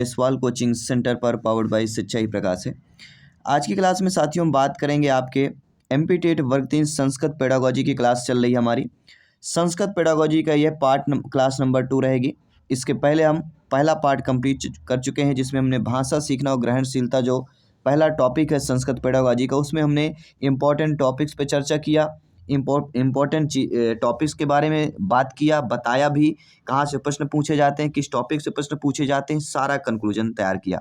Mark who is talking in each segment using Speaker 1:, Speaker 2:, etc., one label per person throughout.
Speaker 1: Jaiswal coaching centre पर powered by शिक्षा ही प्रकाश है। आज की क्लास में साथियों हम बात करेंगे आपके एमपी टेट वर्ग 3 संस्कृत पेडागोजी की क्लास चल रही है हमारी। संस्कृत पेडागोजी का यह क्लास नंबर 2 रहेगी। इसके पहले हम पहला पार्ट कंप्लीट कर चुके हैं जिसमें हमने भाषा सीखना और ग्रहणशीलता जो पहला टॉपिक है संस्कृत पेडागोजी का, उसमें हमने इम्पोर्टेंट टॉपिक्स पे चर्चा किया, इम्पोर्टेंट टॉपिक्स के बारे में बात किया, बताया भी कहाँ से प्रश्न पूछे जाते हैं, किस टॉपिक से प्रश्न पूछे जाते हैं, सारा कंक्लूजन तैयार किया।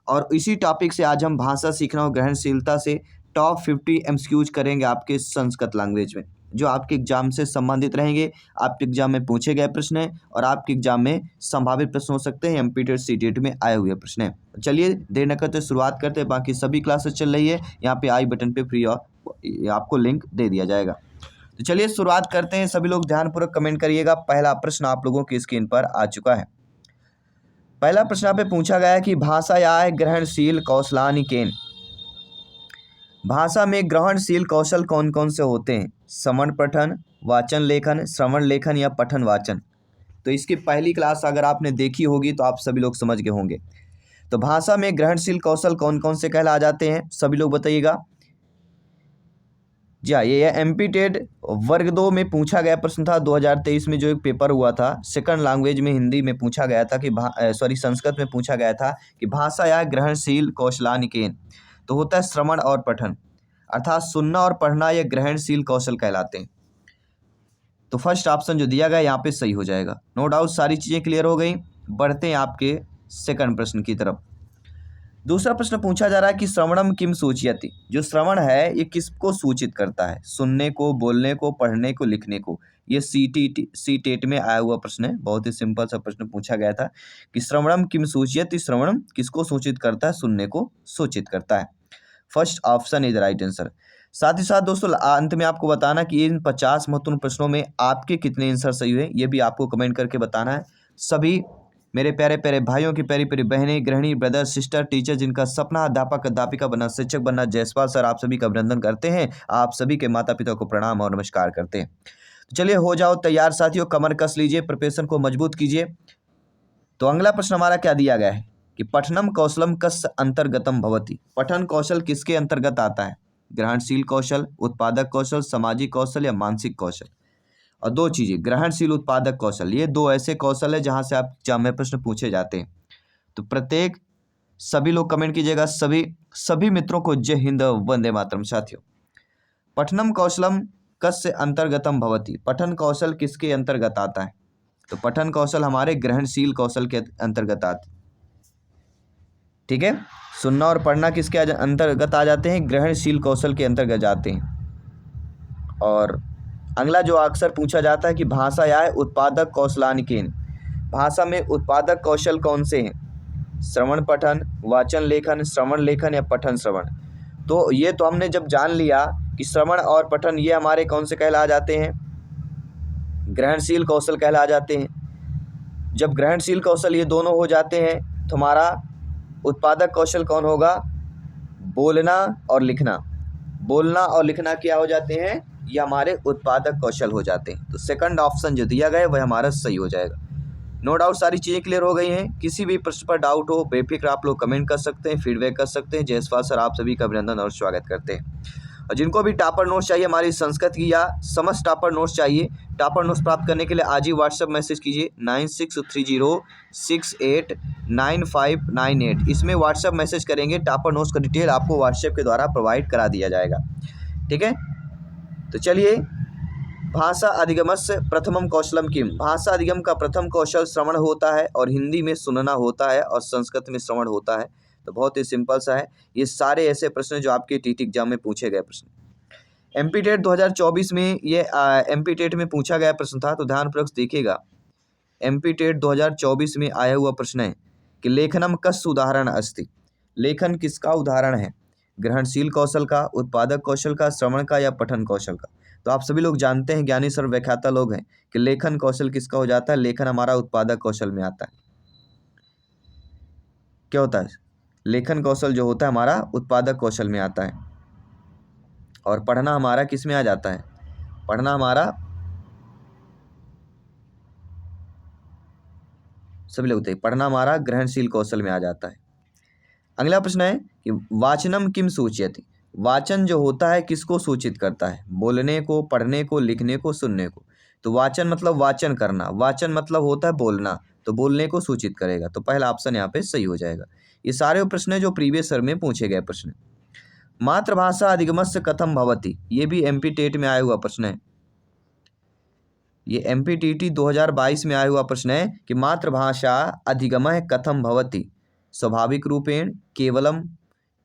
Speaker 1: और इसी टॉपिक से आज हम भाषा सीखना और ग्रहणशीलता से टॉप 50 एमसीक्यूज करेंगे आपके संस्कृत लैंग्वेज में, जो आपके एग्जाम से संबंधित रहेंगे। आपके एग्जाम में पूछे गए प्रश्न हैं और आपके एग्जाम में संभावित प्रश्न हो सकते हैं, एमपी टेट सीटेट में आए हुए प्रश्न हैं। चलिए देर न करते शुरुआत करते हैं। बाकी सभी क्लासेस चल रही है, यहाँ पे आई बटन पे फ्री आपको लिंक दे दिया जाएगा। तो चलिए शुरुआत करते हैं। सभी लोग ध्यानपूर्वक कमेंट करिएगा। पहला प्रश्न आप लोगों की स्क्रीन पर आ चुका है। पहला प्रश्न यहाँ पे पूछा गया है कि भाषा या ग्रहणशील कौशलानि केन। भाषा में ग्रहणशील कौशल कौन कौन से होते हैं? श्रवण पठन, वाचन लेखन, श्रवण लेखन या पठन वाचन। तो इसकी पहली क्लास अगर आपने देखी होगी तो आप सभी लोग समझ गए होंगे। तो भाषा में ग्रहणशील कौशल कौन कौन से कहला जाते हैं, सभी लोग बताइएगा। जी हाँ, ये एमपी टेट वर्ग 2 में पूछा गया प्रश्न था। 2023 में जो एक पेपर हुआ था सेकंड लैंग्वेज में हिंदी में पूछा गया था कि संस्कृत में पूछा गया था कि भाषा या ग्रहणशील कौशलानि केन। तो होता है श्रवण और पठन, अर्थात सुनना और पढ़ना ये ग्रहणशील कौशल कहलाते हैं। तो फर्स्ट ऑप्शन जो दिया गया यहाँ पे सही हो जाएगा। नो डाउट सारी चीज़ें क्लियर हो गई। बढ़ते हैं आपके सेकंड प्रश्न की तरफ। दूसरा प्रश्न पूछा जा रहा है कि श्रवणम किम सूचयति। जो श्रवण है ये किसको सूचित करता है? सुनने को, बोलने को, पढ़ने को, लिखने को। ये सी टेट में आया हुआ प्रश्न है। बहुत ही सिंपल सा प्रश्न पूछा गया था कि श्रवणम किम सूचयति। श्रवणम किसको सूचित करता है? सुनने को सूचित करता है। First option is right answer. साथ ही साथ दोस्तों अंत में आपको बताना कि इन 50 महत्वपूर्ण प्रश्नों में आपके कितने आंसर सही हुए, ये भी आपको कमेंट करके बताना है। सभी मेरे प्यारे प्यारे भाइयों की, प्यारी प्यारी बहनें, गृहिणी, ब्रदर, सिस्टर, टीचर जिनका सपना अध्यापक अध्यापिका बनना, शिक्षक बनना, जायसवाल सर आप सभी का अभिनंदन करते हैं। आप सभी के माता पिता को प्रणाम और नमस्कार करते हैं। तो चलिए हो जाओ तैयार साथियों, कमर कस लीजिए, प्रिपरेशन को मजबूत कीजिए। तो अगला प्रश्न हमारा क्या दिया गया है कि पठनम कौशलम कस्य अंतर्गतम भवति। पठन कौशल किसके अंतर्गत आता है? ग्रहणशील कौशल, उत्पादक कौशल, सामाजिक कौशल या मानसिक कौशल। और दो चीजें, ग्रहणशील, उत्पादक कौशल, ये दो ऐसे कौशल है जहां से आप एग्जाम में प्रश्न पूछे जाते हैं। तो प्रत्येक सभी लोग कमेंट कीजिएगा। सभी मित्रों को जय हिंद, वंदे मातरम। साथियों पठनम कौशलम कस्य अंतर्गतम भवति। पठन कौशल किसके अंतर्गत आता है? तो पठन कौशल हमारे ग्रहणशील कौशल के अंतर्गत आते, ठीक है। सुनना और पढ़ना किसके अंतर्गत आ जाते हैं? ग्रहणशील कौशल के अंतर्गत जाते हैं। और अगला जो अक्सर पूछा जाता है कि भाषा या उत्पादक कौशलानि केन। भाषा में उत्पादक कौशल कौन से हैं? श्रवण पठन, वाचन लेखन, श्रवण लेखन या पठन श्रवण। तो ये तो हमने जब जान लिया कि श्रवण और पठन ये हमारे कौन से कहला जाते हैं? ग्रहणशील कौशल कहला जाते हैं। जब ग्रहणशील कौशल ये दोनों हो जाते हैं तो हमारा उत्पादक कौशल कौन होगा? बोलना और लिखना। बोलना और लिखना क्या हो जाते हैं? ये हमारे उत्पादक कौशल हो जाते हैं। तो सेकंड ऑप्शन जो दिया गया है वह हमारा सही हो जाएगा। नो डाउट सारी चीज़ें क्लियर हो गई हैं। किसी भी प्रश्न पर डाउट हो बेफिक्र आप लोग कमेंट कर सकते हैं, फीडबैक कर सकते हैं। जायसवाल सर आप सभी का अभिनंदन और स्वागत करते हैं। और जिनको भी टॉपर नोट्स चाहिए हमारी संस्कृत की या समस्त टॉपर नोट्स चाहिए, टॉपर नोट्स प्राप्त करने के लिए आज ही व्हाट्सएप मैसेज कीजिए 9630689598। इसमें व्हाट्सएप मैसेज करेंगे, टॉपर नोट्स का डिटेल आपको व्हाट्सएप के द्वारा प्रोवाइड करा दिया जाएगा, ठीक है। तो चलिए, भाषा अधिगमस्य प्रथमम कौशलम किम। भाषा अधिगम का प्रथम कौशल श्रवण होता है और हिंदी में सुनना होता है और संस्कृत में श्रवण होता है। तो बहुत ही सिंपल सा है। ये सारे ऐसे प्रश्न जो आपके टीटी एग्जाम में पूछे गए प्रश्न। एमपी टेट 2024 में ये एमपी टेट में पूछा गया प्रश्न था, तो ध्यानपूर्वक देखिएगा। एमपी टेट 2024 में आया हुआ प्रश्न है कि लेखनम कस्य उदाहरण अस्ति। लेखन किसका उदाहरण है? ग्रहणशील कौशल का, उत्पादक कौशल का, श्रवण का या पठन कौशल का। तो आप सभी लोग जानते हैं, ज्ञानी सर्व व्याख्याता लोग हैं, कि लेखन कौशल किसका हो जाता है? लेखन हमारा उत्पादक कौशल में आता है। क्या होता है? लेखन कौशल जो होता है हमारा उत्पादक कौशल में आता है। और पढ़ना हमारा किस में आ जाता है? पढ़ना हमारा सभी लोग बताइए। पढ़ना हमारा ग्रहणशील कौशल में आ जाता है। अगला प्रश्न है कि वाचनम किम सूचयति। वाचन जो होता है किसको सूचित करता है? बोलने को, पढ़ने को, लिखने को, सुनने को। तो वाचन मतलब वाचन करना, वाचन मतलब होता है बोलना, तो बोलने को सूचित करेगा। तो पहला ऑप्शन यहाँ पे सही हो जाएगा। ये सारे प्रश्न जो प्रीवियस ईयर में पूछे गए प्रश्न। मातृभाषा अधिगमस्य कथम भवति, ये भी एमपी टेट में आया हुआ प्रश्न है। ये एमपीटीटी 2022 में आया हुआ प्रश्न है कि मातृभाषा अधिगमः कथम भवति, स्वाभाविक रूपेण, केवलम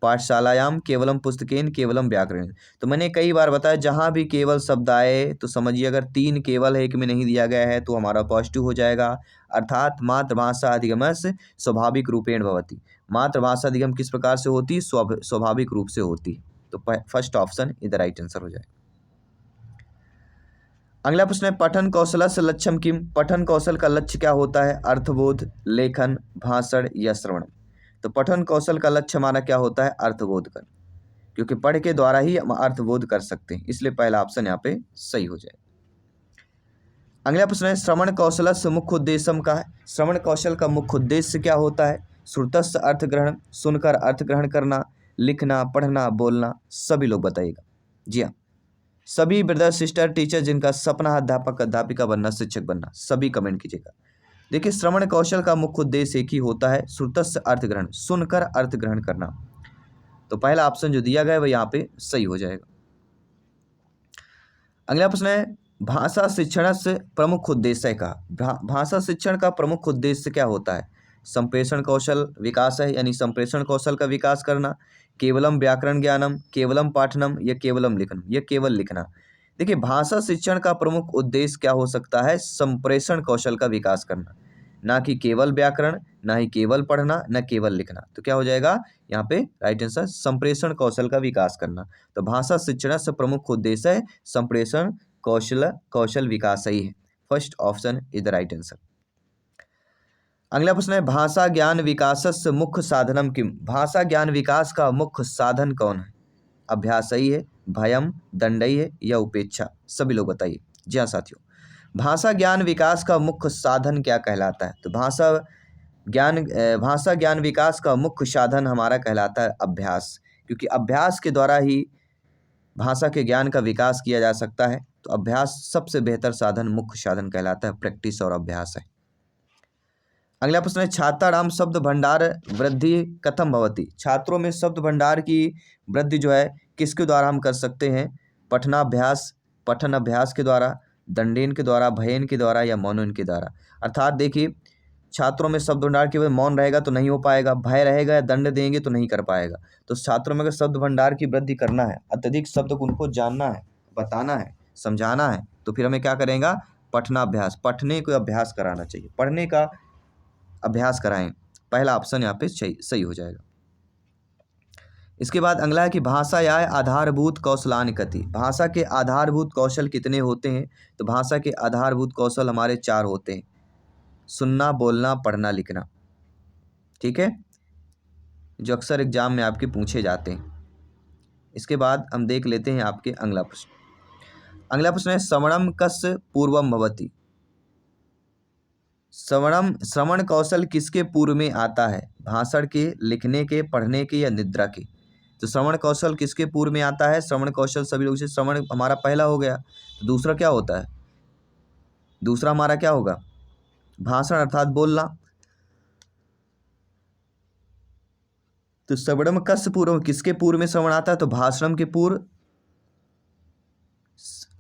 Speaker 1: पाठशालायाम, केवलम पुस्तकेन, केवलम व्याकरण। तो मैंने कई बार बताया जहाँ भी केवल शब्द आए तो समझिए अगर 3 केवल है, एक में नहीं दिया गया है तो हमारा पॉजिटिव हो जाएगा। अर्थात मातृभाषा अधिगमस्य स्वाभाविक रूपेण भवति। मातृभाषा अधिगम किस प्रकार से होती? स्वाभाविक रूप से होती। तो फर्स्ट ऑप्शन इधर राइट आंसर हो जाएगा। अगला प्रश्न है पठन कौशलस्य लक्ष्यम किम। पठन कौशल का लक्ष्य क्या होता है? अर्थबोध, लेखन, भाषण या श्रवण। तो पठन कौशल का लक्ष्य हमारा क्या होता है? अर्थबोध कर, क्योंकि पढ़ के द्वारा ही हम अर्थबोध कर सकते हैं, इसलिए पहला ऑप्शन यहाँ पे सही हो जाए। अगला प्रश्न है श्रवण कौशलस्य मुख्य उद्देश्यम का है। श्रवण कौशल का मुख्य उद्देश्य क्या होता है? श्रुतस्य अर्थ ग्रहण, सुनकर अर्थ ग्रहण करना, लिखना, पढ़ना, बोलना। सभी लोग बताइएगा। जी हाँ, सभी ब्रदर सिस्टर टीचर जिनका सपना है अध्यापक अध्यापिका बनना, शिक्षक बनना, सभी कमेंट कीजिएगा। देखिए श्रवण कौशल का मुख्य उद्देश्य एक ही होता है, श्रुतस्य अर्थ ग्रहण, सुनकर अर्थ ग्रहण करना। तो पहला ऑप्शन जो दिया गया है वह यहाँ पे सही हो जाएगा। अगला प्रश्न है भाषा शिक्षण से प्रमुख उद्देश्य का। भाषा शिक्षण का प्रमुख उद्देश्य क्या होता है? संप्रेषण कौशल विकास है, यानी संप्रेषण कौशल का विकास करना, केवलम व्याकरण ज्ञानम, केवलम पाठनम या केवलम लिखनम, या केवल लिखना। देखिए भाषा शिक्षण का प्रमुख उद्देश्य क्या हो सकता है? संप्रेषण कौशल का विकास करना, ना कि केवल व्याकरण, ना ही केवल पढ़ना, ना केवल लिखना। तो क्या हो जाएगा यहाँ पे राइट आंसर? संप्रेषण कौशल का विकास करना। तो भाषा शिक्षण से प्रमुख उद्देश्य है संप्रेषण कौशल विकास ही है। First option is the right answer. अगला प्रश्न है भाषा ज्ञान विकासस्य मुख्य साधनम किम। भाषा ज्ञान विकास का मुख्य साधन कौन है? अभ्यास सही है, भयम, दंडई है या उपेक्षा। सभी लोग बताइए। जी हाँ साथियों, भाषा ज्ञान विकास का मुख्य साधन क्या कहलाता है? तो भाषा ज्ञान विकास का मुख्य साधन हमारा कहलाता है अभ्यास, क्योंकि अभ्यास के द्वारा ही भाषा के ज्ञान का विकास किया जा सकता है। तो अभ्यास सबसे बेहतर साधन, मुख्य साधन कहलाता है, प्रैक्टिस और अभ्यास है। अगला प्रश्न है छात्राणाम शब्द भंडार वृद्धि कथम भवति। छात्रों में शब्द भंडार की वृद्धि जो है किसके द्वारा हम कर सकते हैं? पठनाभ्यास, पठन अभ्यास के द्वारा, दंडेन के द्वारा, भयन के द्वारा या मौनन के द्वारा। अर्थात देखिए छात्रों में शब्द भंडार की मौन रहेगा तो नहीं हो पाएगा, भय रहेगा या दंड देंगे तो नहीं कर पाएगा। तो छात्रों में अगर शब्द भंडार की वृद्धि करना है, अत्यधिक शब्द को उनको जानना है, बताना है, समझाना है, तो फिर हमें क्या करेगा? पठनाभ्यास, पढ़ने को अभ्यास कराना चाहिए, पढ़ने का अभ्यास कराएं। पहला ऑप्शन यहाँ पे सही हो जाएगा। इसके बाद अगला है कि भाषा या आधारभूत कौशलानि कति। भाषा के आधारभूत कौशल कितने होते हैं? तो भाषा के आधारभूत कौशल हमारे 4 होते हैं, सुनना, बोलना, पढ़ना, लिखना। ठीक है, जो अक्सर एग्जाम में आपके पूछे जाते हैं। इसके बाद हम देख लेते हैं आपके अगला प्रश्न। अगला प्रश्न है श्रवणम कस्य पूर्वम भवति। श्रवण कौशल किसके पूर्व में आता है? भाषण के, लिखने के, पढ़ने के या निद्रा के। तो श्रवण कौशल किसके पूर्व में आता है? श्रवण कौशल सभी लोग से, श्रवण हमारा पहला हो गया। तो दूसरा क्या होता है? दूसरा हमारा क्या होगा? भाषण अर्थात बोलना। तो श्रवणम कस्य पूर्व, किसके पूर्व में श्रवण आता है? तो भाषणम के पूर्व।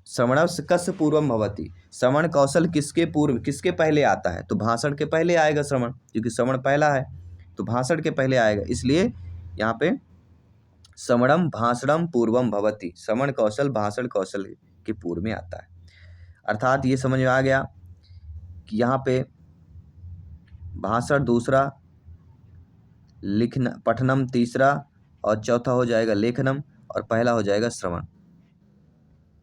Speaker 1: श्रवण कस्य पूर्वम भवति। श्रवण कौशल किसके पूर्व, किसके पहले आता है? तो भाषण के पहले आएगा श्रवण, क्योंकि श्रवण पहला है तो भाषण के पहले आएगा, इसलिए यहाँ पे श्रवणम भाषणम पूर्वम भवति। श्रवण कौशल भाषण कौशल के पूर्व में आता है। अर्थात ये समझ में आ गया कि यहाँ पे भाषण दूसरा, लिखना पठनम तीसरा, और चौथा हो जाएगा लेखनम, और पहला हो जाएगा श्रवण।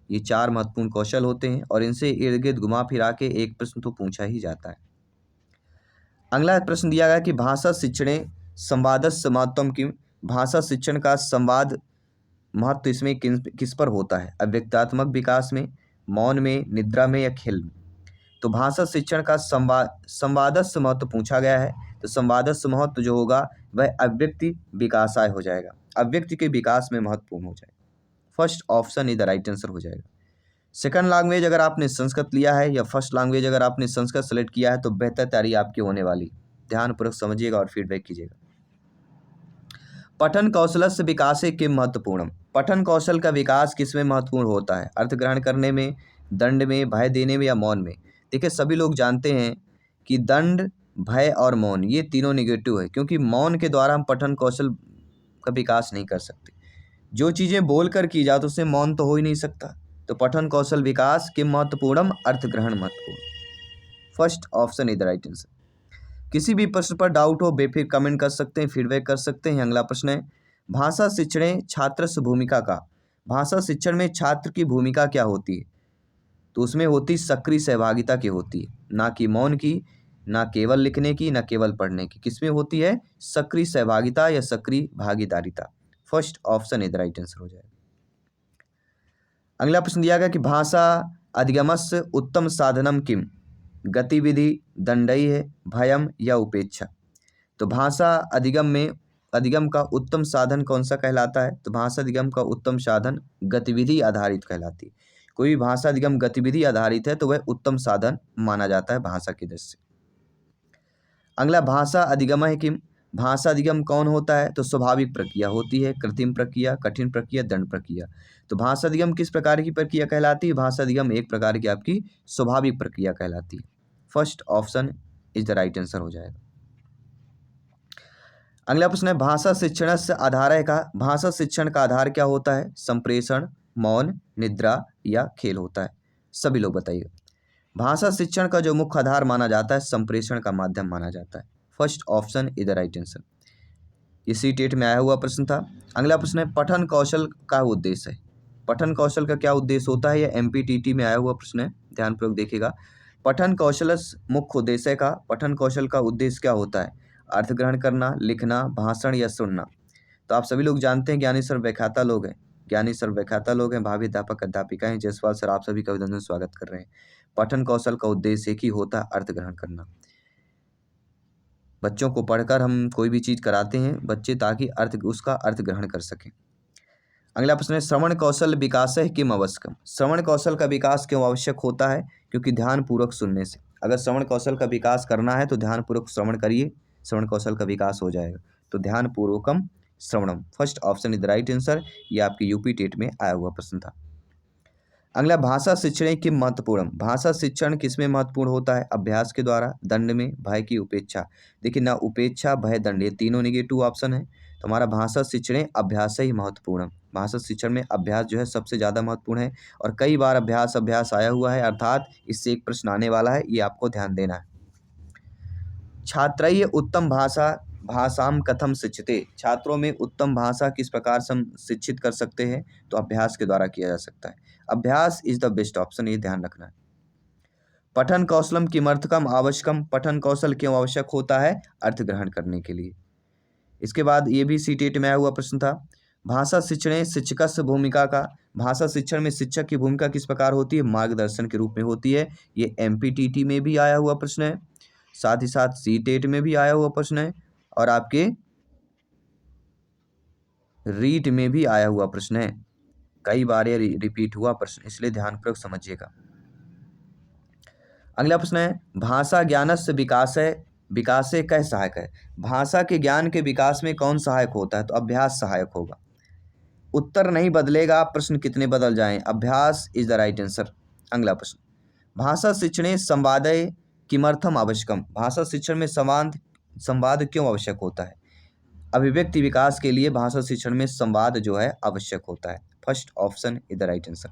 Speaker 1: ये 4 महत्वपूर्ण कौशल होते हैं और इनसे इर्द गिर्द घुमा फिरा के एक प्रश्न तो पूछा ही जाता है। अगला प्रश्न दिया गया कि भाषा शिक्षणे संवादस्य महत्वम किम। भाषा शिक्षण का संवाद महत्व इसमें किस पर होता है? अव्यक्तात्मक विकास में, मौन में, निद्रा में या खेल में। तो भाषा शिक्षण का संवादस्थ महत्व पूछा गया है। तो संवादस्थ महत्व जो होगा वह अव्यक्ति विकासाय हो जाएगा, अव्यक्ति के विकास में महत्वपूर्ण हो जाएगा। First option is the right answer हो जाएगा। सेकंड लैंग्वेज अगर आपने संस्कृत लिया है या फर्स्ट लैंग्वेज अगर आपने संस्कृत सेलेक्ट किया है तो बेहतर तैयारी आपकी होने वाली। ध्यानपूर्वक समझिएगा और फीडबैक कीजिएगा। पठन कौशल से विकास के महत्वपूर्ण, पठन कौशल का विकास किसमें महत्वपूर्ण होता है? अर्थ ग्रहण करने में, दंड में, भय देने में या मौन में? देखिए सभी लोग जानते हैं कि दंड, भय और मौन ये तीनों निगेटिव है, क्योंकि मौन के द्वारा हम पठन कौशल का विकास नहीं कर सकते। जो चीज़ें बोल कर की जाए तो उससे मौन तो हो ही नहीं सकता। तो पठन कौशल विकास के महत्वपूर्ण, अर्थ ग्रहण महत्वपूर्ण। First option is the right answer. किसी भी प्रश्न पर डाउट हो बेफिक्र कमेंट कर सकते हैं, फीडबैक कर सकते हैं। अगला प्रश्न है, भाषा शिक्षण छात्रस्य भूमिका का, भाषा शिक्षण में छात्र की भूमिका क्या होती है? तो उसमें होती सक्रिय सहभागिता की होती है, ना कि मौन की, ना केवल लिखने की, ना केवल पढ़ने की। किसमें होती है? सक्रिय सहभागिता या सक्रिय भागीदारिता। First option is the right answer हो जाएगा। अगला प्रश्न दिया गया कि भाषा अधिगमस्य उत्तम साधनम किम? गतिविधि, दंडई है, भयम या उपेक्षा? तो भाषा अधिगम का उत्तम साधन कौन सा कहलाता है? तो भाषा अधिगम का उत्तम साधन गतिविधि आधारित कहलाती है। कोई भी भाषा अधिगम गतिविधि आधारित है तो वह उत्तम साधन माना जाता है भाषा की दृष्टि से। अगला भाषा अधिगम है किम? भाषा अधिगम कौन होता है? तो स्वाभाविक प्रक्रिया होती है, कृत्रिम प्रक्रिया, कठिन प्रक्रिया, दंड प्रक्रिया। तो भाषा अधिगम किस प्रकार की प्रक्रिया कहलाती है? भाषा अधिगम एक प्रकार की आपकी स्वाभाविक प्रक्रिया कहलाती है। First option is the right answer हो जाएगा। अगला प्रश्न है, भाषा शिक्षण से आधार का, भाषा शिक्षण का आधार क्या होता है? संप्रेषण, मौन, निद्रा या खेल होता है? सभी लोग बताइए। भाषा शिक्षण का जो मुख्य आधार माना जाता है संप्रेषण का माध्यम माना जाता है। First option is the right answer. ये सीटेट में आया हुआ प्रश्न था। अगला प्रश्न है, पठन कौशल का उद्देश्य है। पठन कौशल का क्या उद्देश्य होता है? यह एमपीटीटी में आया हुआ प्रश्न है, ध्यानपूर्वक देखिएगा। पठन कौशल मुख्य उद्देश्य का, पठन कौशल का उद्देश्य क्या होता है? अर्थ ग्रहण करना, लिखना, भाषण या सुनना? तो आप सभी लोग जानते हैं ज्ञानी सर व्याख्याता लोग हैं, ज्ञानी सर व्याख्याता लोग हैं, भावी अध्यापक अध्यापिका हैं। जयसवाल सर आप सभी का अभिनंदन स्वागत कर रहे हैं। पठन कौशल का उद्देश्य एक ही होता है, अर्थ ग्रहण करना। बच्चों को पढ़कर हम कोई भी चीज़ कराते हैं बच्चे ताकि उसका अर्थ ग्रहण कर सकें। अगला प्रश्न है, श्रवण कौशल विकास है किम आवश्यकम? श्रवण कौशल का विकास क्यों आवश्यक होता है? क्योंकि ध्यानपूर्वक सुनने से। अगर श्रवण कौशल का विकास करना है तो ध्यानपूर्वक श्रवण करिए, श्रवण कौशल का विकास हो जाएगा। तो ध्यानपूर्वकम श्रवणम, first option is the right answer. ये आपके यूपी टेट में आया हुआ प्रश्न था। अगला, भाषा शिक्षण की महत्वपूर्ण, भाषा शिक्षण किसमें महत्वपूर्ण होता है? अभ्यास के द्वारा, दंड में, भय की उपेक्षा? देखिए ना, उपेक्षा, भय, दंड ये तीनों नेगेटिव ऑप्शन है। तो हमारा भाषा शिक्षण अभ्यास से ही महत्वपूर्ण है। भाषा शिक्षण में अभ्यास जो है सबसे ज़्यादा महत्वपूर्ण है और कई बार अभ्यास आया हुआ है, अर्थात इससे एक प्रश्न आने वाला है, ये आपको ध्यान देना है। छात्रैः उत्तम भाषाम कथम शिक्षते? छात्रों में उत्तम भाषा किस प्रकार से हम शिक्षित कर सकते हैं? तो अभ्यास के द्वारा किया जा सकता है। अभ्यास इज द बेस्ट ऑप्शन, ये ध्यान रखना है। पठन कौशलम किमर्थकम आवश्यकम? पठन कौशल क्यों आवश्यक होता है? अर्थ ग्रहण करने के लिए। इसके बाद ये भी सीटेट में आया हुआ प्रश्न था, भाषा शिक्षण शिक्षकस्य भूमिका का, भाषा शिक्षण में शिक्षक की भूमिका किस प्रकार होती है? मार्गदर्शन के रूप में होती है। ये एमपीटीटी में भी आया हुआ प्रश्न है, साथ ही साथ सीटेट में भी आया हुआ प्रश्न है और आपके रीट में भी आया हुआ प्रश्न है। कई बार ये रिपीट हुआ प्रश्न, इसलिए ध्यानपूर्वक समझिएगा। अगला प्रश्न है, भाषा ज्ञानस्य विकासे कह सहायक है? भाषा के ज्ञान के विकास में कौन सहायक होता है? तो अभ्यास सहायक होगा। उत्तर नहीं बदलेगा, प्रश्न कितने बदल जाएं? अभ्यास इज द राइट आंसर। अगला प्रश्न, भाषा शिक्षणे संवादय किमर्थम आवश्यकम? भाषा शिक्षण में संवाद क्यों आवश्यक होता है? अभिव्यक्ति विकास के लिए भाषा शिक्षण में संवाद जो है आवश्यक होता है। First option is the right answer.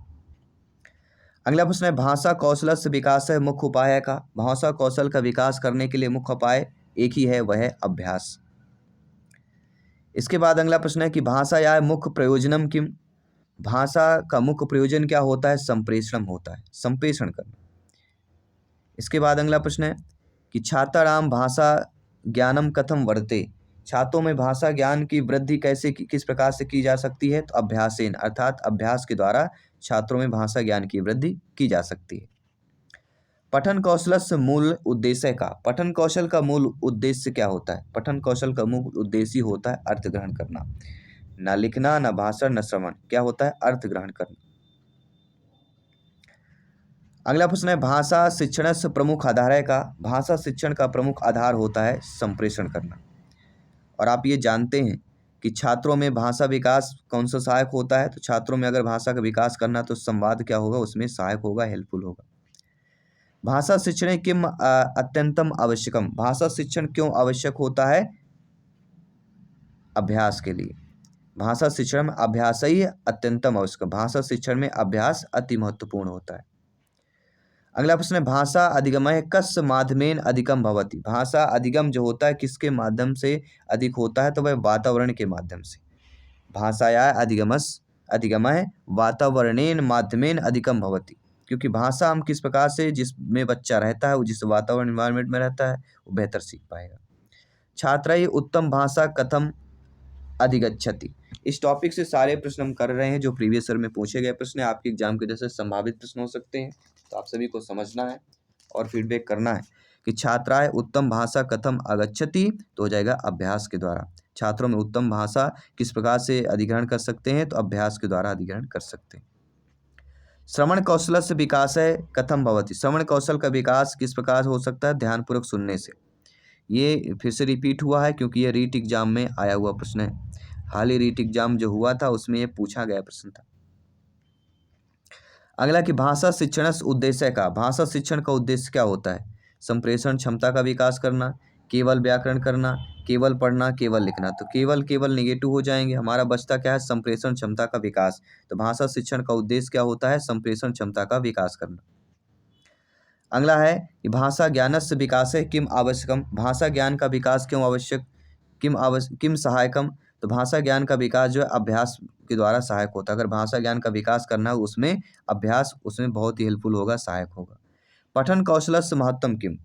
Speaker 1: अगला प्रश्न है, भाषा कौशल से विकास है मुख्य उपाय का? भाषा कौशल का विकास करने के लिए मुख्य उपाय एक ही है, वह है अभ्यास। इसके बाद अगला प्रश्न है कि भाषा या मुख्य प्रयोजनम किम? भाषा का मुख्य प्रयोजन क्या होता है? संप्रेषण होता है, संप्रेषण करना। इसके बाद अगला प्रश्न है कि छात्राणाम भाषा ज्ञानम कथम वर्धते? छात्रों में भाषा ज्ञान की वृद्धि किस प्रकार से की जा सकती है? तो अभ्यासेन, अर्थात अभ्यास के द्वारा छात्रों में भाषा ज्ञान की वृद्धि की जा सकती है। पठन कौशल से मूल उद्देश्य का, पठन कौशल का मूल उद्देश्य क्या होता है? पठन कौशल का मूल उद्देश्य होता है अर्थ ग्रहण करना, ना लिखना, ना भाषण, न श्रवण। क्या होता है? अर्थ ग्रहण करना। अगला प्रश्न है, भाषा शिक्षण से प्रमुख आधार है का? भाषा शिक्षण का प्रमुख आधार होता है संप्रेषण करना। और आप ये जानते हैं कि छात्रों में भाषा विकास कौन सा सहायक होता है? तो छात्रों में अगर भाषा का विकास करना तो संवाद क्या होगा? उसमें सहायक होगा, हेल्पफुल होगा। भाषा शिक्षण किम अत्यंतम आवश्यकम, भाषा शिक्षण क्यों आवश्यक होता है? अभ्यास के लिए। भाषा शिक्षण में अभ्यास ही अत्यंतम आवश्यक, भाषा शिक्षण में अभ्यास अति महत्वपूर्ण होता है। अगला प्रश्न है, भाषा अधिगमः कस्य माध्यमेन अधिकम भवति, भाषा अधिगम जो होता है किसके माध्यम से अधिक होता है? तो वह वातावरण के माध्यम से। भाषाया अधिगमः वातावरणेन माध्यमेन अधिकम भवति, क्योंकि भाषा हम किस प्रकार से, जिसमें बच्चा रहता है, वो जिस वातावरण इन्वायरमेंट में रहता है, वो बेहतर सीख पाएगा। छात्रैः उत्तम भाषा कथम अधिगच्छति, इस टॉपिक से सारे प्रश्न हम कर रहे हैं जो प्रीवियस ईयर में पूछे गए प्रश्न है, आपके एग्जाम के जैसे संभावित प्रश्न हो सकते हैं। तो आप सभी को समझना है और फीडबैक करना है कि छात्राएं उत्तम भाषा कथम अगच्छति, तो हो जाएगा अभ्यास के द्वारा। छात्रों में उत्तम भाषा किस प्रकार से अधिग्रहण कर सकते हैं? तो अभ्यास के द्वारा अधिग्रहण कर सकते हैं। श्रवण कौशल से विकास है कथम भवति, श्रवण कौशल का विकास किस प्रकार हो सकता है? ध्यानपूर्वक सुनने से। ये फिर से रिपीट हुआ है क्योंकि ये रीट एग्जाम में आया हुआ प्रश्न है। हाल ही रीट एग्जाम जो हुआ था उसमें ये पूछा गया प्रश्न था। अगला कि भाषा शिक्षण उद्देश्य का, भाषा शिक्षण का उद्देश्य क्या होता है? संप्रेषण क्षमता का विकास करना, केवल व्याकरण करना, केवल पढ़ना, केवल लिखना। तो केवल नेगेटिव हो जाएंगे, हमारा बचता क्या है? संप्रेषण क्षमता का विकास। तो भाषा शिक्षण का उद्देश्य क्या होता है? संप्रेषण क्षमता का विकास करना। अगला है कि भाषा ज्ञानस्य विकासे किम आवश्यकम, भाषा ज्ञान का विकास क्यों आवश्यक, किम सहायकम, तो भाषा ज्ञान का विकास जो है अभ्यास के द्वारा सहायक होता है। अगर भाषा ज्ञान का विकास करना है उसमें अभ्यास उसमें बहुत ही हेल्पफुल होगा, सहायक होगा। पठन कौशलस्य महत्तम किम,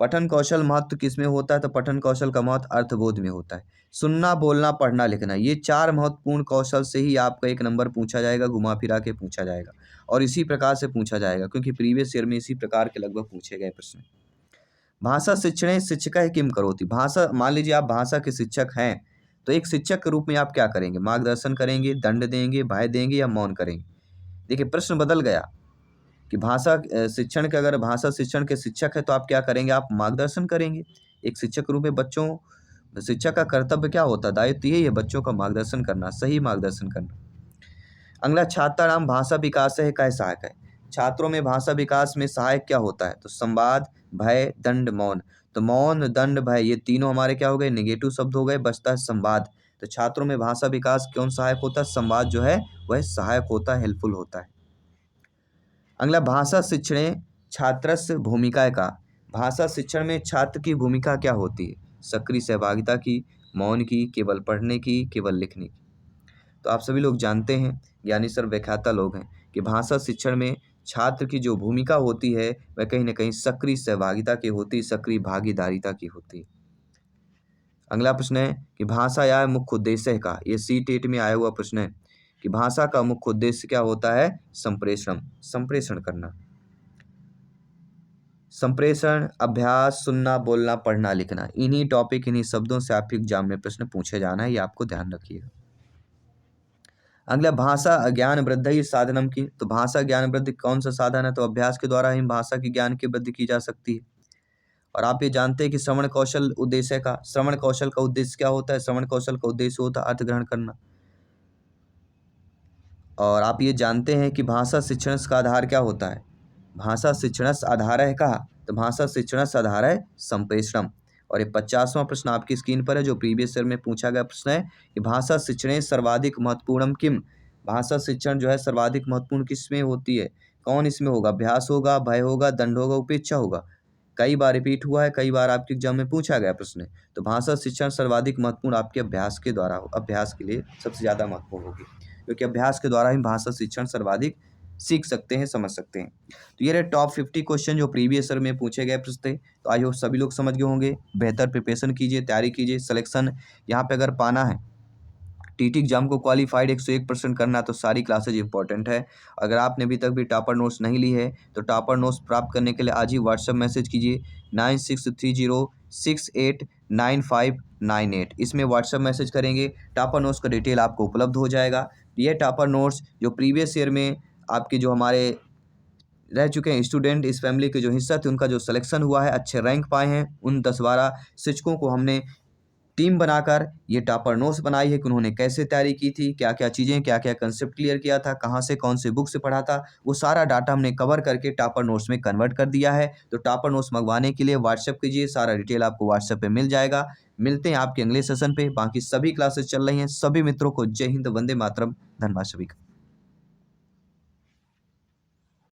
Speaker 1: पठन कौशल महत्व किस में होता है? तो पठन कौशल का महत्व अर्थबोध में होता है। सुनना, बोलना, पढ़ना, लिखना, ये 4 महत्वपूर्ण कौशल से ही आपका 1 नंबर पूछा जाएगा, घुमा फिरा के पूछा जाएगा और इसी प्रकार से पूछा जाएगा क्योंकि प्रीवियस ईयर में इसी प्रकार के लगभग पूछे गए प्रश्न। भाषा शिक्षणे शिक्षकः किम करोति, भाषा, मान लीजिए आप भाषा के शिक्षक हैं तो एक शिक्षक के रूप में आप क्या करेंगे? मार्गदर्शन करेंगे, दंड देंगे, भय देंगे या मौन करेंगे? देखिए प्रश्न बदल गया कि भाषा शिक्षण के, अगर भाषा शिक्षण के शिक्षक है तो आप क्या करेंगे? आप मार्गदर्शन करेंगे। एक शिक्षक के रूप में बच्चों, शिक्षक का कर्तव्य क्या होता है? दायित्व यही है बच्चों का मार्गदर्शन करना, सही मार्गदर्शन करना। अगला, छात्राणाम भाषा विकास है क्या सहायक है, छात्रों में भाषा विकास में सहायक क्या होता है? तो संवाद, भय, दंड, मौन। तो मौन, दंड, भय ये तीनों हमारे क्या हो गए? नेगेटिव शब्द हो गए, बचता है संवाद। तो छात्रों में भाषा विकास कौन सहायक होता है? संवाद जो है वह सहायक होता है, हेल्पफुल होता है। अगला, भाषा शिक्षणे छात्रस्य भूमिका का, भाषा शिक्षण में छात्र की भूमिका क्या होती है? सक्रिय सहभागिता की, मौन की, केवल पढ़ने की, केवल लिखने की। तो आप सभी लोग जानते हैं, ज्ञानी सर व्याख्याता लोग हैं, कि भाषा शिक्षण में छात्र की जो भूमिका होती है वह कहीं ना कहीं सक्रिय सहभागिता की होती है, सक्रिय भागीदारिता की होती है। अगला प्रश्न है कि भाषा या मुख्य उद्देश्य का, ये CTET में आया हुआ प्रश्न है कि भाषा का मुख्य उद्देश्य क्या होता है? संप्रेषण, संप्रेषण करना। संप्रेषण, अभ्यास, सुनना, बोलना, पढ़ना, लिखना, इन्हीं टॉपिक, इन्हीं शब्दों से आपके एग्जाम में प्रश्न पूछे जाना है, ये आपको ध्यान रखिएगा। अगला, भाषा ज्ञान वृद्धि साधनम की, तो भाषा ज्ञान वृद्धि कौन सा साधन है? तो अभ्यास के द्वारा ही भाषा की ज्ञान की वृद्धि की जा सकती है। और आप ये जानते हैं कि श्रवण कौशल उद्देश्य का, श्रवण कौशल का उद्देश्य क्या होता है? श्रवण कौशल का उद्देश्य होता है अर्थ ग्रहण करना। और आप ये जानते हैं कि भाषा शिक्षण का आधार क्या होता है? भाषा शिक्षण आधार है कहा, तो भाषा शिक्षण आधार है संप्रेषण। और ये 50वां प्रश्न आपकी स्क्रीन पर है जो प्रीवियस ईयर में पूछा गया प्रश्न है कि भाषा शिक्षण सर्वाधिक महत्वपूर्णम किम, भाषा शिक्षण जो है सर्वाधिक महत्वपूर्ण किस में होती है? कौन इसमें होगा? अभ्यास होगा, भय होगा, दंड होगा, उपेक्षा होगा? कई बार रिपीट हुआ है, कई बार आपके एग्जाम में पूछा गया प्रश्न है। तो भाषा शिक्षण सर्वाधिक महत्वपूर्ण आपके अभ्यास के द्वारा, अभ्यास के लिए सबसे ज़्यादा महत्वपूर्ण होगी क्योंकि अभ्यास के द्वारा ही भाषा शिक्षण सर्वाधिक सीख सकते हैं, समझ सकते हैं। तो ये रहे टॉप 50 क्वेश्चन जो प्रीवियस ईयर में पूछे गए प्रश्न थे। तो आई होप सभी लोग समझ गए होंगे। बेहतर प्रिपरेशन कीजिए, तैयारी कीजिए, सिलेक्शन यहाँ पे अगर पाना है टीटी एग्जाम को क्वालिफाइड 101% करना, तो सारी क्लासेज इंपॉर्टेंट है। अगर आपने अभी तक भी टॉपर नोट्स नहीं ली है तो टॉपर नोट्स प्राप्त करने के लिए आज ही व्हाट्सएप मैसेज कीजिए 9630689598। इसमें व्हाट्सएप मैसेज करेंगे, टॉपर नोट्स का डिटेल आपको उपलब्ध हो जाएगा। यह टॉपर नोट्स जो प्रीवियस ईयर में आपके जो हमारे रह चुके हैं स्टूडेंट, इस फैमिली के जो हिस्सा थे उनका जो सिलेक्शन हुआ है, अच्छे रैंक पाए हैं, उन 10-12 शिक्षकों को हमने टीम बनाकर ये टॉपर नोट्स बनाई है कि उन्होंने कैसे तैयारी की थी, क्या-क्या चीज़ें, क्या-क्या कंसेप्ट क्लियर किया था, कहाँ से कौन से बुक से पढ़ा था, वो सारा डाटा हमने कवर करके टॉपर नोट्स में कन्वर्ट कर दिया है। तो टॉपर नोट्स मंगवाने के लिए व्हाट्सएप कीजिए, सारा डिटेल आपको व्हाट्सएप पे मिल जाएगा। मिलते हैं आपके अगले सेशन पे। बाकी सभी क्लासेस चल रही हैं। सभी मित्रों को जय हिंद, वंदे मातरम। धन्यवाद सभी का।